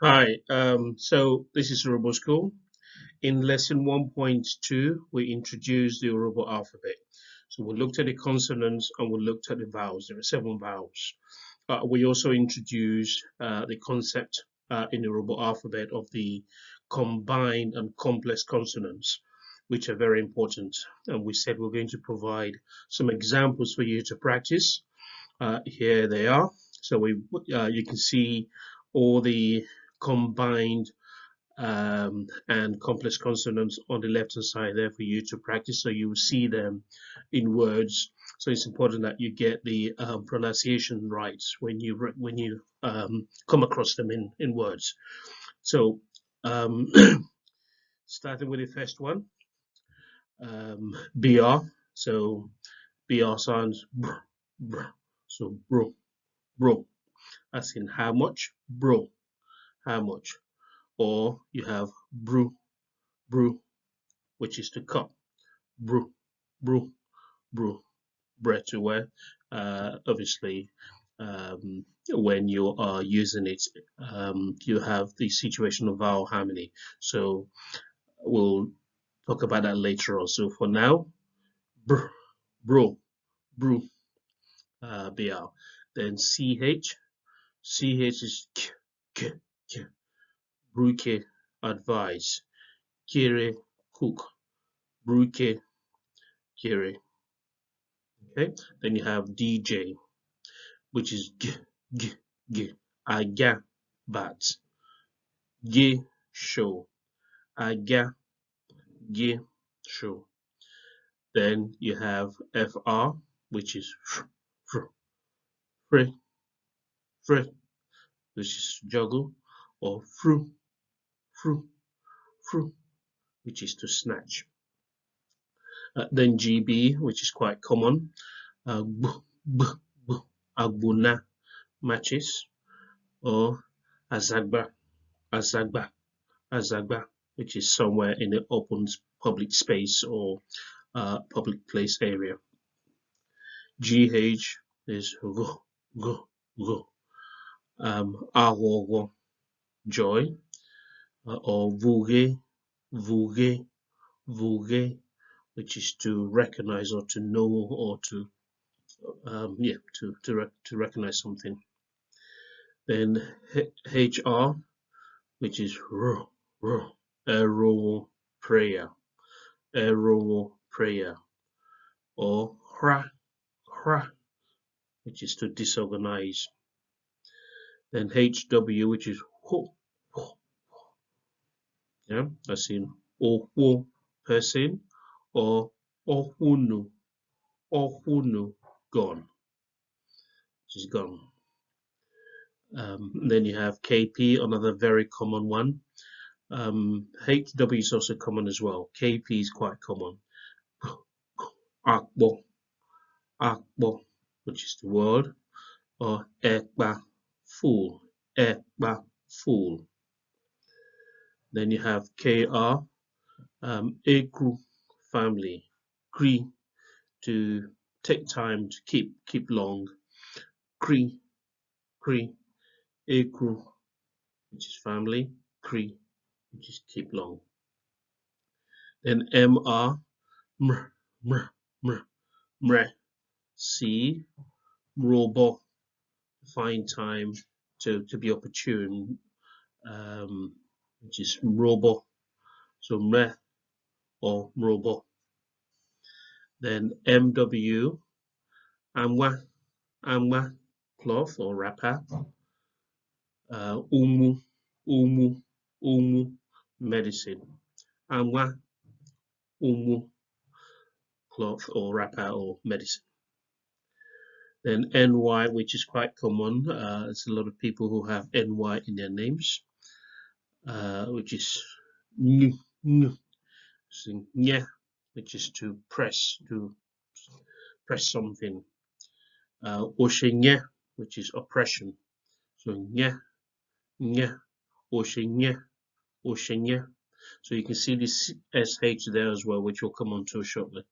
Hi, so this is Urhobo School. In lesson 1.2, we introduced the Urhobo alphabet. So we looked at the consonants and we looked at the vowels. There are 7 vowels. We also introduced the concept in the Urhobo alphabet of the combined and complex consonants, which are very important. And we said we're going to provide some examples for you to practice. Here they are. So you can see all the combined and complex consonants on the left hand side there for you to practice, so you will see them in words. So it's important that you get the pronunciation right when you come across them in words. So um, starting with the first one, br. So br sounds br, br. So bro, as in how much, bro, how much. Or you have brew, which is to cup, brew, brew, brew, bread to wear. Obviously, when you are using it, you have the situation of vowel harmony. So we'll talk about that later on. So for now, br, bro, brew, br. Then ch is k, k, bruke, advise, kire, cook, bruke, kire. Okay, then you have DJ, which is g, aga, bat, ge, show, aga, ge, show. Then you have FR, which is fr, fr, which is juggle, or fru, fru, which is to snatch. Then GB, which is quite common, b, b, b, agbuna, matches, or azagba, azagba, azagba, which is somewhere in the open public space or public place area. GH is go, go, go. Agogo, joy, or vulge, vulge, vulge, which is to recognize or to know or to to recognize something. Then HR, which is arrow prayer, arrow prayer, or hra, which is to disorganize. Then HW, which is ho, yeah, as in ohu, person, or ohunu, gone, which is gone. Then you have KP, another very common one. HW is also common as well. KP is quite common. Akbo, akbo, which is the word, or ekba, fool, ekba, fool. Then you have KR, Ekru, family, Kri, to take time, to keep long, Kri, Ekru, which is family, Kri, which is keep long. Then MR, Mr, Mre, C, Robo, find time to be opportune, which is Robo, so Mre or Robo. Then MW, Amwa, cloth or wrapper, Umu, medicine, Amwa, Umu, cloth or wrapper or medicine. Then NY, which is quite common. There's a lot of people who have NY in their names, which is so, which is to press something. Oshenye, which is oppression. So oshenye. So you can see this SH there as well, which we'll come on to shortly.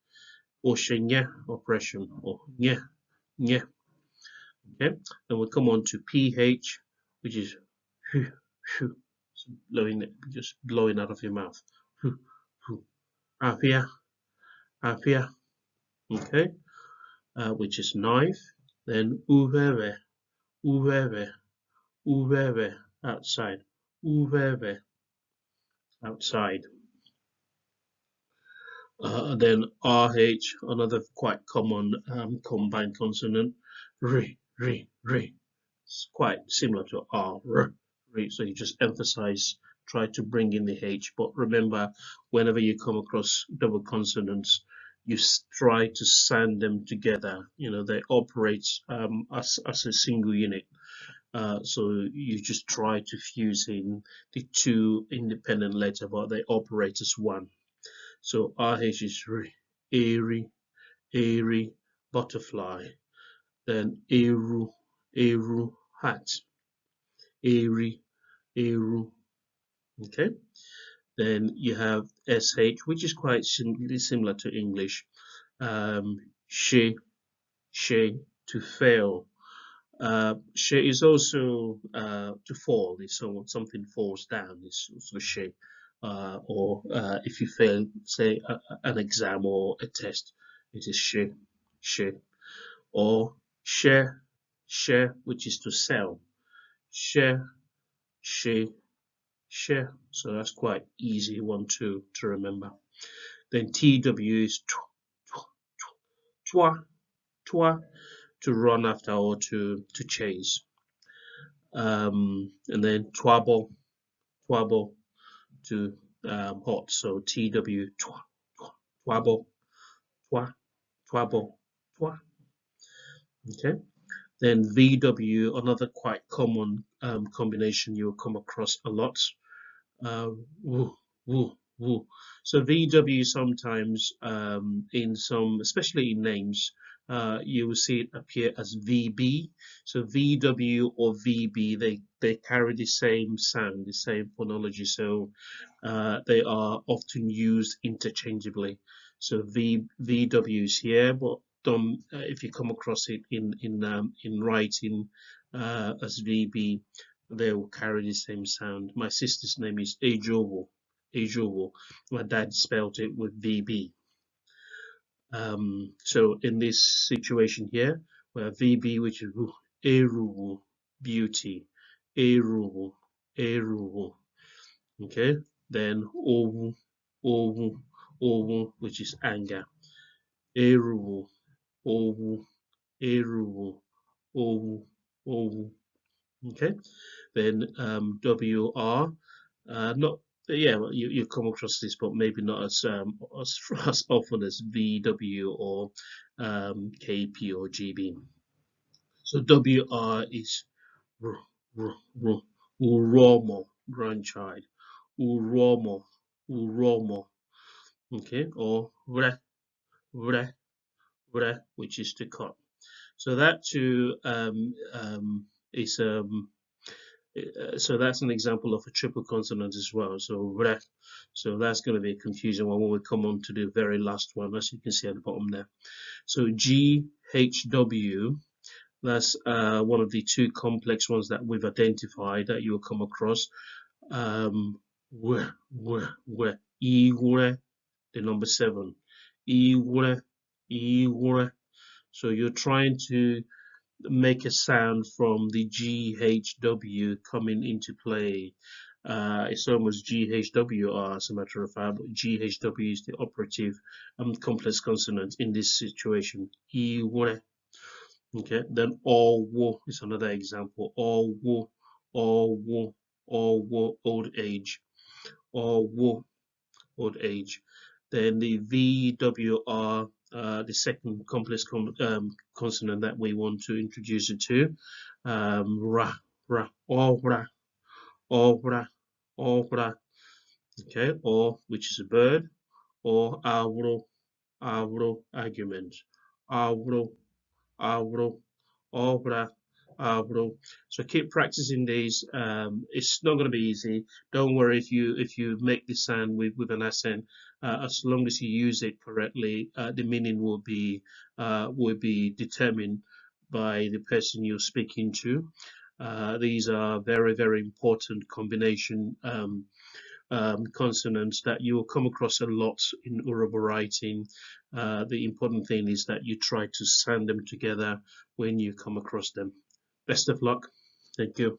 Oshenye, oppression, or nye. Okay, then we'll come on to PH, which is Phew. Blowing it, just blowing out of your mouth. Phew, phew. Apia, apia. Okay, which is knife. Then uvere, uvere, uvere, outside. Uvere, outside. And then RH, another quite common combined consonant. Re, re, re. It's quite similar to R, re. So you just emphasize, try to bring in the H. But remember, whenever you come across double consonants, you try to sound them together. You know, they operate as a single unit. So you just try to fuse in the two independent letters, but they operate as one. So RH is re, airy, airy, butterfly. Then eru, eru, hat, airy, eru. Okay. Then you have SH, which is quite similar to English. She, she, to fail. She is also to fall. If something falls down, it's also she. Or if you fail, say an exam or a test, it is she, she. Or share, share, which is to sell. Share, she, share. So that's quite easy one to remember. Then TW is toi, toi, to run after or to chase. And then twabo, twabo, to hot. So TW, twa, twabo, twa, twabo, twa. Okay. Then VW, another quite common combination you'll come across a lot. Woo, woo, woo. So VW sometimes in some, especially in names, you will see it appear as VB. So VW or VB, they carry the same sound, the same phonology. So they are often used interchangeably. So VW is here, but if you come across it in writing as VB, they will carry the same sound. My sister's name is Urhobo. Urhobo. My dad spelled it with VB. So in this situation here, where VB, which is Urhobo, beauty, Urhobo, Urhobo. Okay, then Owu, Owu, Owu, which is anger, Urhobo, Owu, Urhobo, Owu, Owu. Okay, then WR, not yeah, you come across this, but maybe not as often as VW or KP or GB. So WR is Urhobo, grandchild, Urhobo, Urhobo. Okay, or Vre, which is to cut. So that too is so that's an example of a triple consonant as well. So so that's going to be a confusing one when we come on to the very last one, as you can see at the bottom there. So GHW, that's one of the two complex ones that we've identified that you'll come across. Igure, the number 7. Igure, igure. So you're trying to make a sound from the GHW coming into play. It's almost GHWR as a matter of fact, but GHW is the operative complex consonant in this situation. Okay, then Owo is another example. Owo, Owo, Owo, old age. Owo, old age. Then the VWR, the second complex consonant that we want to introduce it to, ra, ra, obra, obra, obra, okay, or which is a bird, or avro, avro, argument, avro, avro, obra, bro. So keep practicing these. It's not going to be easy. Don't worry if you make the sound with an accent. As long as you use it correctly, the meaning will be determined by the person you're speaking to. These are very, very important combination consonants that you will come across a lot in Urhobo writing. The important thing is that you try to sound them together when you come across them. Best of luck. Thank you.